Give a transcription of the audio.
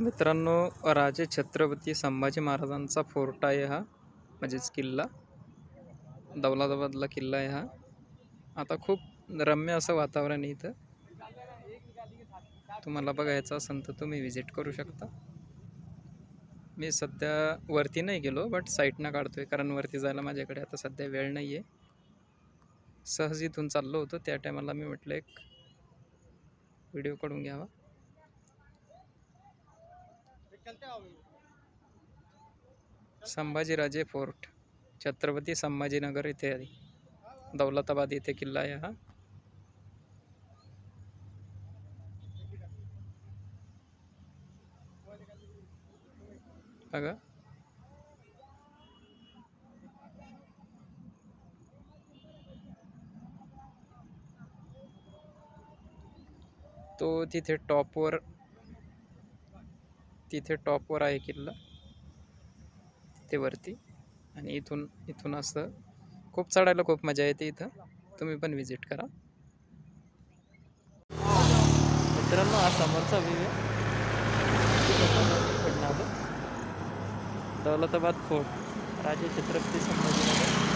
मित्रांनो, राजे छत्रपती संभाजी महाराजांचा फोर्ट आहे हा, म्हणजेच किल्ला. दौलताबादला किल्ला आहे हा. आता खूप रम्य असं वातावरण आहे इथं. तुम्हाला बघायचं असेल तर तुम्ही विजिट करू शकता. मी सध्या वरती नाही गेलो, बट साईडनं काढतोय, कारण वरती जायला माझ्याकडे आता सध्या वेळ नाही आहे. सहज इथून चाललो होतो, त्या टायमाला मी म्हटलं एक व्हिडिओ काढून घ्यावा. संभाजीराजे फोर्ट, छत्रपती संभाजीनगर इथे आहे. दौलताबाद इथे किल्ला आहे हा. बघा, तो तिथे टॉपवर आहे किल्ला, तिथे वरती. आणि इथून असं खूप चढायला खूप मजा येते इथं. तुम्ही पण विजिट करा मित्रांनो. हा समोरचा व्ह्यू आहे दौलताबाद फोर्ट, राजे छत्रपती संभाजीराजे